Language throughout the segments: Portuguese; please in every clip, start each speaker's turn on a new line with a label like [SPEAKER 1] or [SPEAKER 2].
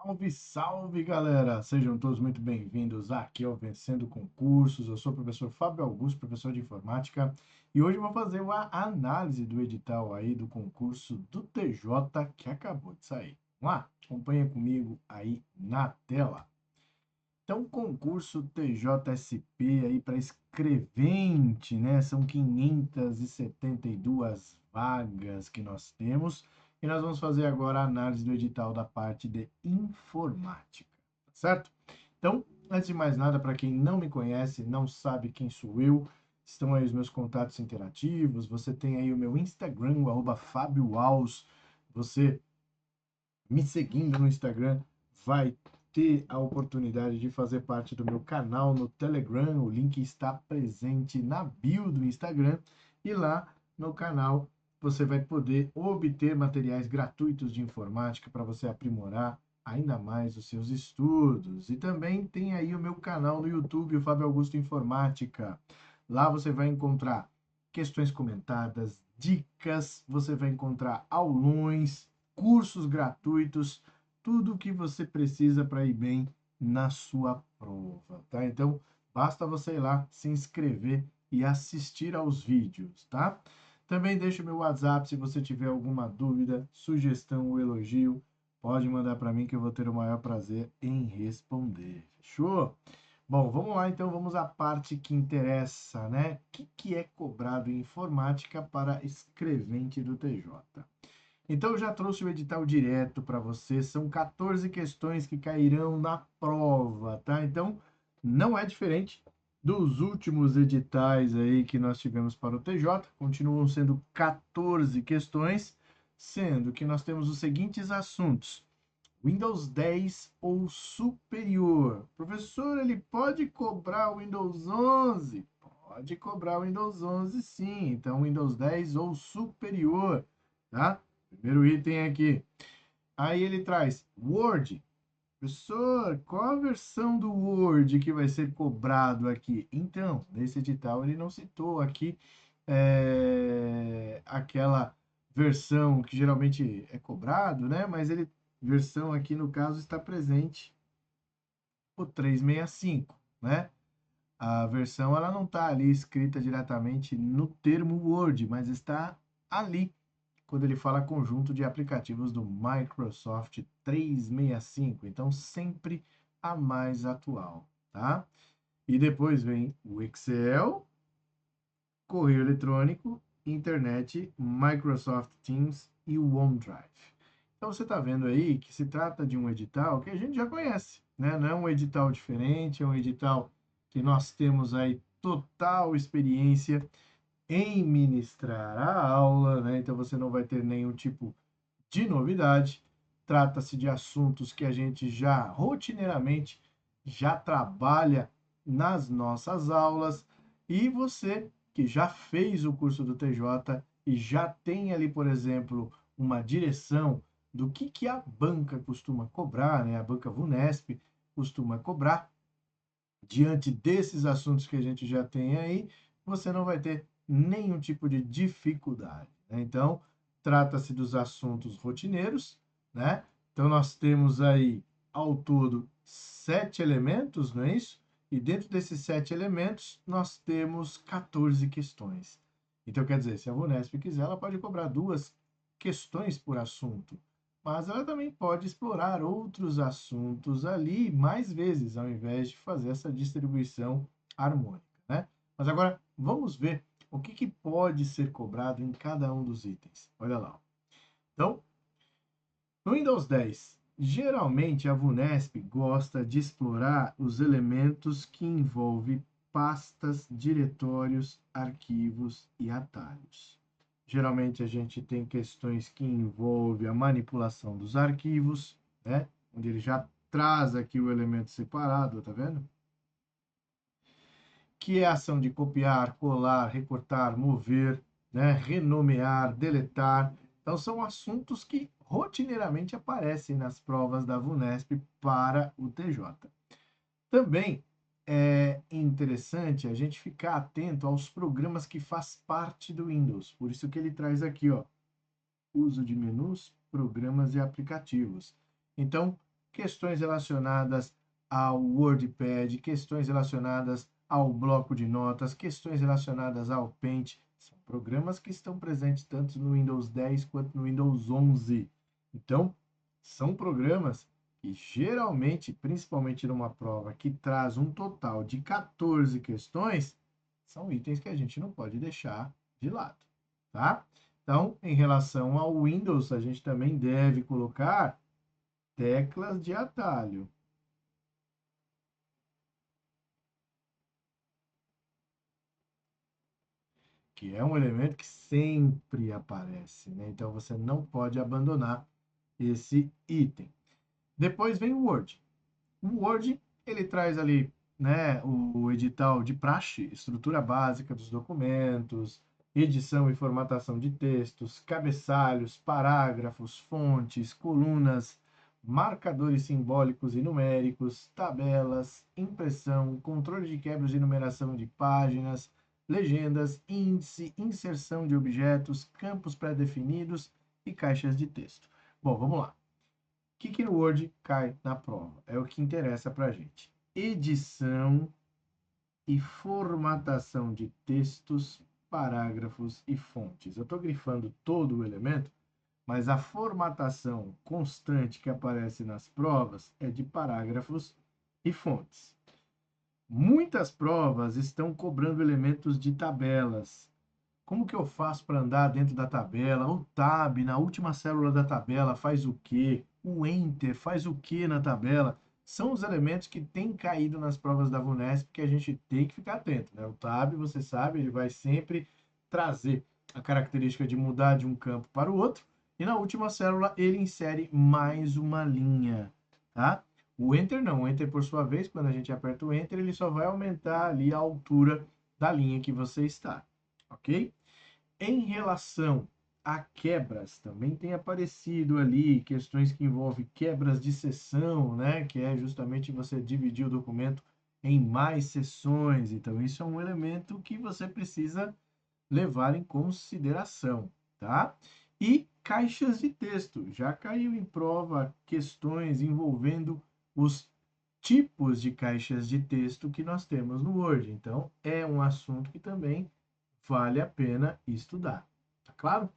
[SPEAKER 1] Salve, salve, galera! Sejam todos muito bem-vindos aqui ao Vencendo Concursos. Eu sou o professor Fábio Augusto, professor de informática, e hoje eu vou fazer uma análise do edital aí do concurso do TJ que acabou de sair. Vamos lá? Acompanha comigo aí na tela. Então, concurso TJSP aí para escrevente, né? São 572 vagas que nós temos. E nós vamos fazer agora a análise do edital da parte de informática, tá certo? Então, antes de mais nada, para quem não me conhece, não sabe quem sou eu, estão aí os meus contatos interativos, você tem aí o meu Instagram, o @FabioAus. Você me seguindo no Instagram vai ter a oportunidade de fazer parte do meu canal no Telegram. O link está presente na bio do Instagram e lá no canal você vai poder obter materiais gratuitos de informática para você aprimorar ainda mais os seus estudos. E também tem aí o meu canal no YouTube, o Fábio Augusto Informática. Lá você vai encontrar questões comentadas, dicas, você vai encontrar aulões, cursos gratuitos, tudo o que você precisa para ir bem na sua prova, tá? Então, basta você ir lá, se inscrever e assistir aos vídeos, tá? Também deixa o meu WhatsApp se você tiver alguma dúvida, sugestão ou elogio, pode mandar para mim que eu vou ter o maior prazer em responder. Fechou? Bom, vamos lá então, vamos à parte que interessa, né? O que é cobrado em informática para escrevente do TJ? Então, eu já trouxe o edital direto para você. São 14 questões que cairão na prova, tá? Então, não é diferente dos últimos editais aí que nós tivemos para o TJ. Continuam sendo 14 questões, sendo que nós temos os seguintes assuntos: Windows 10 ou superior. Professor, ele pode cobrar o Windows 11? Pode cobrar o Windows 11, sim. Então, Windows 10 ou superior, tá? Primeiro item aqui. Aí ele traz Word. Professor, qual a versão do Word que vai ser cobrado aqui? Então, nesse edital ele não citou aqui aquela versão que geralmente é cobrado, né? Mas ele, versão aqui no caso está presente o 365, né? A versão ela não está ali escrita diretamente no termo Word, mas está ali quando ele fala conjunto de aplicativos do Microsoft 365. Então, sempre a mais atual, tá? E depois vem o Excel, correio eletrônico, internet, Microsoft Teams e o OneDrive. Então, você está vendo aí que se trata de um edital que a gente já conhece, né? Não é um edital diferente, é um edital que nós temos aí total experiência em ministrar a aula, né? Então você não vai ter nenhum tipo de novidade. Trata-se de assuntos que a gente já rotineiramente já trabalha nas nossas aulas e você que já fez o curso do TJ e já tem ali, por exemplo, uma direção do que a banca costuma cobrar, né? A banca Vunesp costuma cobrar diante desses assuntos que a gente já tem aí, você não vai ter nenhum tipo de dificuldade, né? Então, trata-se dos assuntos rotineiros, né? Então, nós temos aí, ao todo, 7 elementos, não é isso? E dentro desses 7 elementos, nós temos 14 questões. Então, quer dizer, se a Vunesp quiser, ela pode cobrar 2 questões por assunto, mas ela também pode explorar outros assuntos ali mais vezes, ao invés de fazer essa distribuição harmônica, né? Mas agora vamos ver o que pode ser cobrado em cada um dos itens. Olha lá. Então, no Windows 10, geralmente a Vunesp gosta de explorar os elementos que envolvem pastas, diretórios, arquivos e atalhos. Geralmente a gente tem questões que envolvem a manipulação dos arquivos, né? Onde ele já traz aqui o elemento separado, tá vendo? Que é a ação de copiar, colar, recortar, mover, né? Renomear, deletar. Então são assuntos que rotineiramente aparecem nas provas da Vunesp para o TJ. Também é interessante a gente ficar atento aos programas que faz parte do Windows. Por isso que ele traz aqui, ó, uso de menus, programas e aplicativos. Então, questões relacionadas ao WordPad, questões relacionadas ao bloco de notas, questões relacionadas ao Paint. São programas que estão presentes tanto no Windows 10 quanto no Windows 11. Então, são programas que geralmente, principalmente numa prova que traz um total de 14 questões, são itens que a gente não pode deixar de lado, tá? Então, em relação ao Windows, a gente também deve colocar teclas de atalho. Que é um elemento que sempre aparece, né? Então, você não pode abandonar esse item. Depois vem o Word. O Word, ele traz ali, né, o edital de praxe, estrutura básica dos documentos, edição e formatação de textos, cabeçalhos, parágrafos, fontes, colunas, marcadores simbólicos e numéricos, tabelas, impressão, controle de quebras de numeração de páginas, legendas, índice, inserção de objetos, campos pré-definidos e caixas de texto. Bom, vamos lá. O que no Word cai na prova? É o que interessa para a gente. Edição e formatação de textos, parágrafos e fontes. Eu estou grifando todo o elemento, mas a formatação constante que aparece nas provas é de parágrafos e fontes. Muitas provas estão cobrando elementos de tabelas. Como que eu faço para andar dentro da tabela? O tab, na última célula da tabela, faz o quê? O enter faz o quê na tabela? São os elementos que têm caído nas provas da VUNESP que a gente tem que ficar atento, né? O tab, você sabe, ele vai sempre trazer a característica de mudar de um campo para o outro. E na última célula, ele insere mais uma linha, tá? O enter não. O enter, por sua vez, quando a gente aperta o enter, ele só vai aumentar ali a altura da linha que você está, ok? Em relação a quebras, também tem aparecido ali questões que envolvem quebras de seção, né? Que é justamente você dividir o documento em mais seções. Então, isso é um elemento que você precisa levar em consideração, tá? E caixas de texto. Já caiu em prova questões envolvendo os tipos de caixas de texto que nós temos no Word. Então, é um assunto que também vale a pena estudar. Tá claro?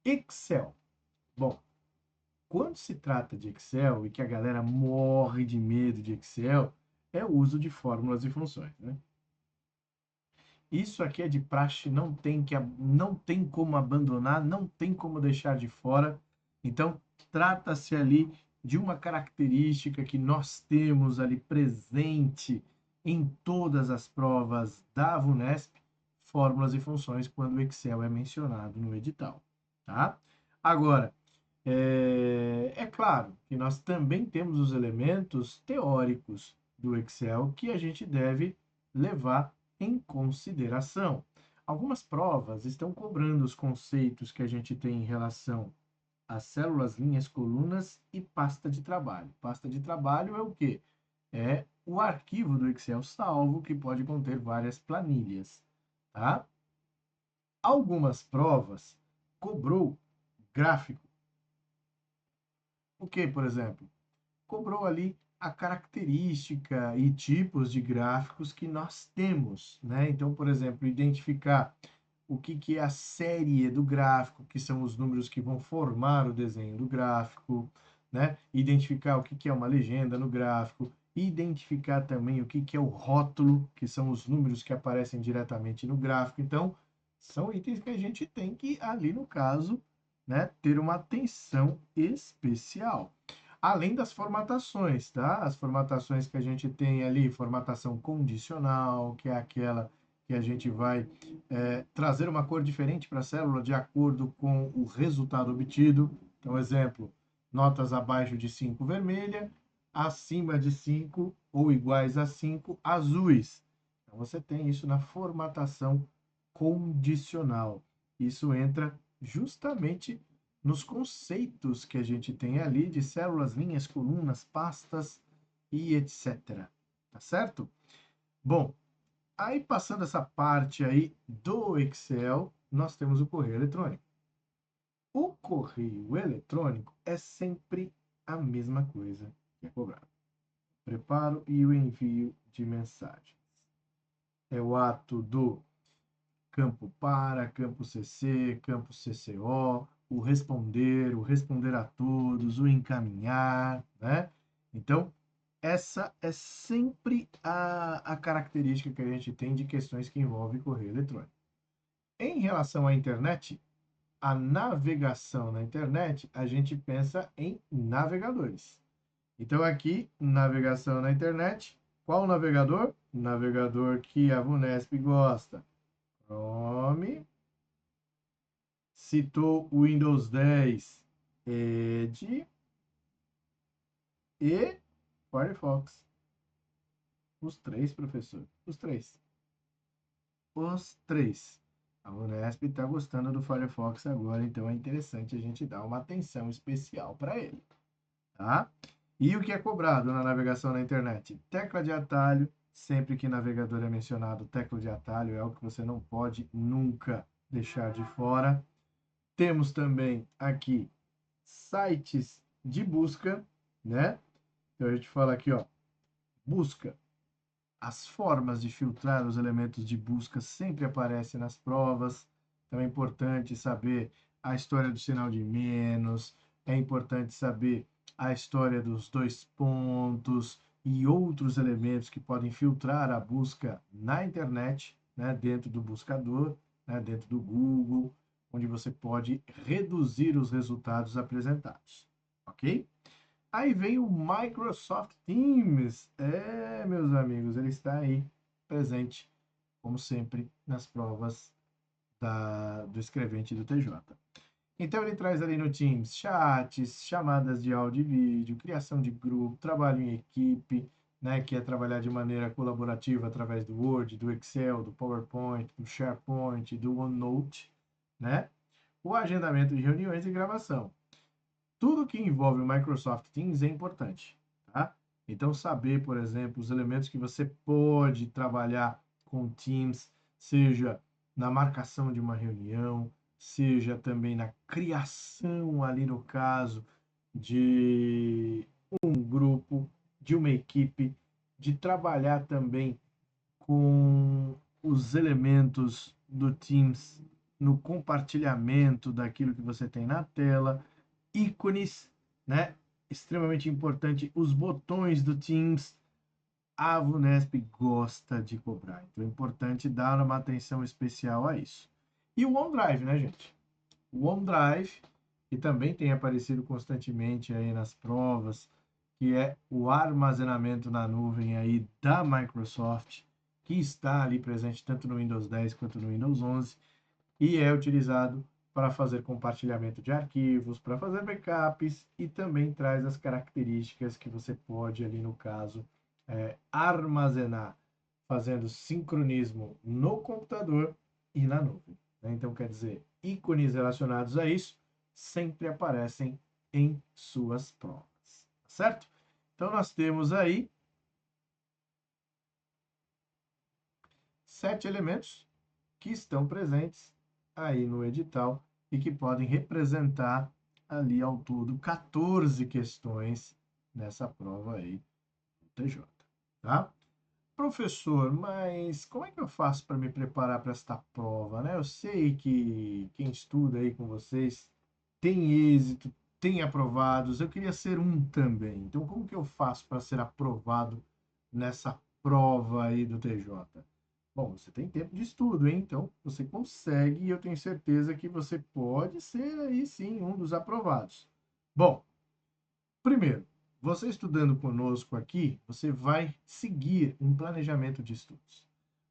[SPEAKER 1] Excel. Bom, quando se trata de Excel e que a galera morre de medo de Excel, é o uso de fórmulas e funções, né? Isso aqui é de praxe, não tem como abandonar, não tem como deixar de fora. Então, trata-se ali de uma característica que nós temos ali presente em todas as provas da VUNESP, fórmulas e funções, quando o Excel é mencionado no edital, tá? Agora, é claro que nós também temos os elementos teóricos do Excel que a gente deve levar em consideração. Algumas provas estão cobrando os conceitos que a gente tem em relação às células, linhas, colunas e pasta de trabalho. Pasta de trabalho é o quê? É o arquivo do Excel salvo que pode conter várias planilhas, tá? Algumas provas cobrou gráfico. O que, por exemplo? Cobrou ali a característica e tipos de gráficos que nós temos, né? Então, por exemplo, identificar o que é a série do gráfico, que são os números que vão formar o desenho do gráfico, né? Identificar o que é uma legenda no gráfico, identificar também o que é o rótulo, que são os números que aparecem diretamente no gráfico. Então, são itens que a gente tem que, ali no caso, né, ter uma atenção especial. Além das formatações, tá? As formatações que a gente tem ali, formatação condicional, que é aquela que a gente vai trazer uma cor diferente para a célula de acordo com o resultado obtido. Então, exemplo, notas abaixo de 5 vermelha, acima de 5 ou iguais a 5 azuis. Então, você tem isso na formatação condicional. Isso entra justamente nos conceitos que a gente tem ali de células, linhas, colunas, pastas e etc. Tá certo? Bom, aí passando essa parte aí do Excel, nós temos o correio eletrônico. O correio eletrônico é sempre a mesma coisa que é cobrado. Preparo e o envio de mensagens. É o ato do campo para, campo CC, campo CCO, o responder a todos, o encaminhar, né? Então, essa é sempre a característica que a gente tem de questões que envolvem correio eletrônico. Em relação à internet, a navegação na internet, a gente pensa em navegadores. Então, aqui, navegação na internet, qual navegador? Navegador que a VUNESP gosta. Chrome, citou o Windows 10, Edge e Firefox. Os três, professor. Os três. Os três. A Unesp está gostando do Firefox agora, então é interessante a gente dar uma atenção especial para ele. Tá? E o que é cobrado na navegação na internet? Tecla de atalho. Sempre que navegador é mencionado, tecla de atalho é algo que você não pode nunca deixar de fora. Temos também aqui sites de busca, né? Então a gente fala aqui, ó, busca. As formas de filtrar os elementos de busca sempre aparecem nas provas. Então é importante saber a história do sinal de menos, é importante saber a história dos dois pontos e outros elementos que podem filtrar a busca na internet, né, dentro do buscador, né, dentro do Google, onde você pode reduzir os resultados apresentados, ok? Aí vem o Microsoft Teams. É, meus amigos, ele está aí presente, como sempre, nas provas do escrevente do TJ. Então, ele traz ali no Teams chats, chamadas de áudio e vídeo, criação de grupo, trabalho em equipe, né, que é trabalhar de maneira colaborativa através do Word, do Excel, do PowerPoint, do SharePoint, do OneNote, né? O agendamento de reuniões e gravação. Tudo que envolve o Microsoft Teams é importante, tá? Então, saber, por exemplo, os elementos que você pode trabalhar com Teams, seja na marcação de uma reunião, seja também na criação, ali no caso, de um grupo, de uma equipe, de trabalhar também com os elementos do Teams no compartilhamento daquilo que você tem na tela, ícones, né? Extremamente importante, os botões do Teams. A VUNESP gosta de cobrar, então é importante dar uma atenção especial a isso. E o OneDrive, né, gente? O OneDrive, que também tem aparecido constantemente aí nas provas, que é o armazenamento na nuvem aí da Microsoft, que está ali presente tanto no Windows 10 quanto no Windows 11, e é utilizado para fazer compartilhamento de arquivos, para fazer backups e também traz as características que você pode ali no caso armazenar, fazendo sincronismo no computador e na nuvem, né? Então quer dizer, ícones relacionados a isso sempre aparecem em suas provas, certo? Então nós temos aí 7 elementos que estão presentes aí no edital e que podem representar ali ao todo 14 questões nessa prova aí do TJ, tá? Professor, mas como é que eu faço para me preparar para esta prova, né? Eu sei que quem estuda aí com vocês tem êxito, tem aprovados. Eu queria ser um também. Então, como que eu faço para ser aprovado nessa prova aí do TJ? Bom, você tem tempo de estudo, hein? Então, você consegue e eu tenho certeza que você pode ser aí sim um dos aprovados. Bom, primeiro, você estudando conosco aqui, você vai seguir um planejamento de estudos.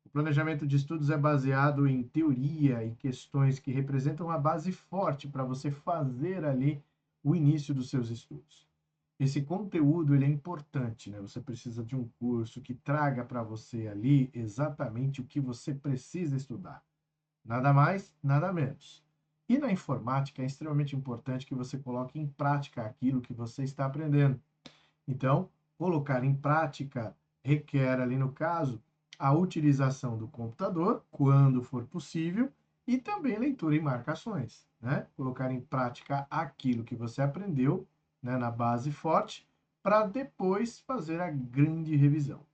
[SPEAKER 1] O planejamento de estudos é baseado em teoria e questões que representam a base forte para você fazer ali o início dos seus estudos. Esse conteúdo ele é importante, né? Você precisa de um curso que traga para você ali exatamente o que você precisa estudar. Nada mais, nada menos. E na informática é extremamente importante que você coloque em prática aquilo que você está aprendendo. Então, colocar em prática requer ali no caso a utilização do computador quando for possível e também leitura e marcações, né? Colocar em prática aquilo que você aprendeu, né, na base forte para depois fazer a grande revisão.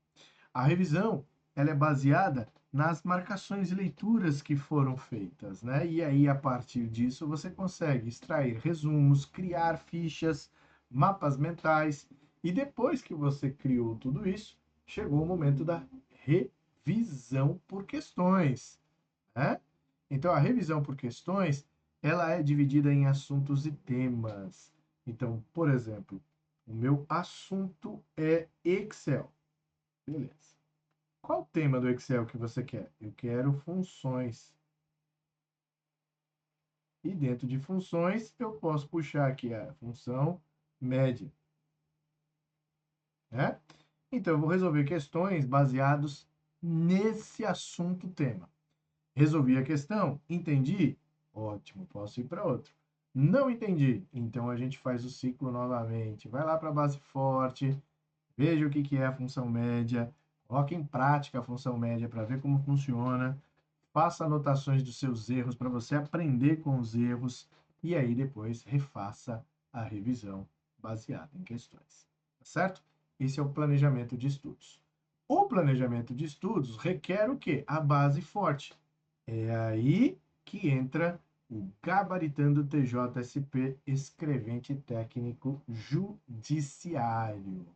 [SPEAKER 1] A revisão, ela é baseada nas marcações e leituras que foram feitas, né? E aí, a partir disso, você consegue extrair resumos, criar fichas, mapas mentais, e depois que você criou tudo isso, chegou o momento da revisão por questões, né? Então, a revisão por questões, ela é dividida em assuntos e temas. Então, por exemplo, o meu assunto é Excel. Beleza. Qual o tema do Excel que você quer? Eu quero funções. E dentro de funções, eu posso puxar aqui a função média, né? Então, eu vou resolver questões baseados nesse assunto tema. Resolvi a questão? Entendi? Ótimo, posso ir para outro. Não entendi? Então, a gente faz o ciclo novamente. Vai lá para a base forte, veja o que é a função média, coloque em prática a função média para ver como funciona, faça anotações dos seus erros para você aprender com os erros e aí depois refaça a revisão baseada em questões. Tá certo? Esse é o planejamento de estudos. O planejamento de estudos requer o quê? A base forte. É aí que entra o Gabaritando TJSP Escrevente Técnico Judiciário.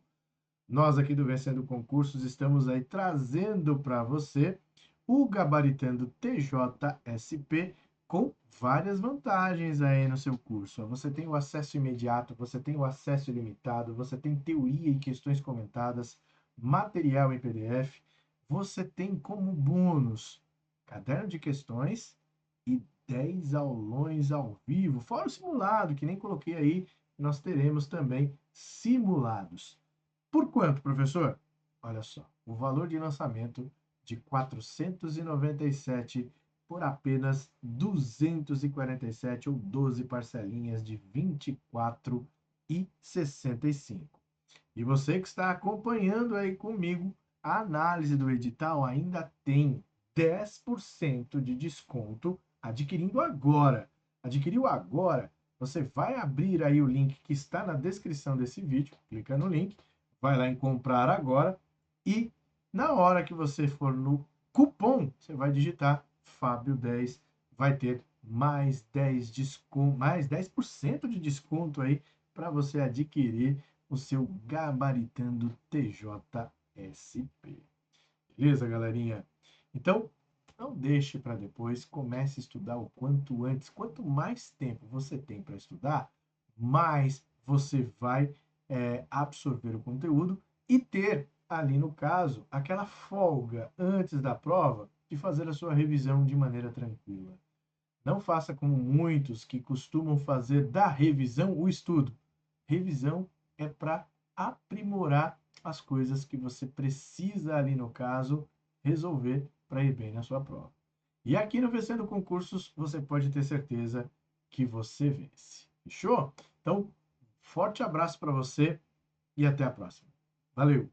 [SPEAKER 1] Nós aqui do Vencendo Concursos estamos aí trazendo para você o Gabaritando TJSP com várias vantagens aí no seu curso. Você tem o acesso imediato, você tem o acesso ilimitado, você tem teoria e questões comentadas, material em PDF, você tem como bônus caderno de questões e 10 aulões ao vivo, fora o simulado, que nem coloquei aí, nós teremos também simulados. Por quanto, professor? Olha só, o valor de lançamento de 497 por apenas 247 ou 12 parcelinhas de 24,65. E você que está acompanhando aí comigo, a análise do edital ainda tem 10% de desconto adquirindo agora. Adquiriu agora, você vai abrir aí o link que está na descrição desse vídeo, clica no link, vai lá em comprar agora e na hora que você for no cupom, você vai digitar Fábio10, vai ter mais 10% de desconto aí para você adquirir o seu Gabaritando TJSP. Beleza, galerinha? Então, não deixe para depois, comece a estudar o quanto antes. Quanto mais tempo você tem para estudar, mais você vai absorver o conteúdo e ter ali, no caso, aquela folga antes da prova de fazer a sua revisão de maneira tranquila. Não faça como muitos que costumam fazer da revisão o estudo. Revisão é para aprimorar as coisas que você precisa ali, no caso, resolver para ir bem na sua prova. E aqui no Vencendo Concursos, você pode ter certeza que você vence. Fechou? Então, forte abraço para você e até a próxima. Valeu!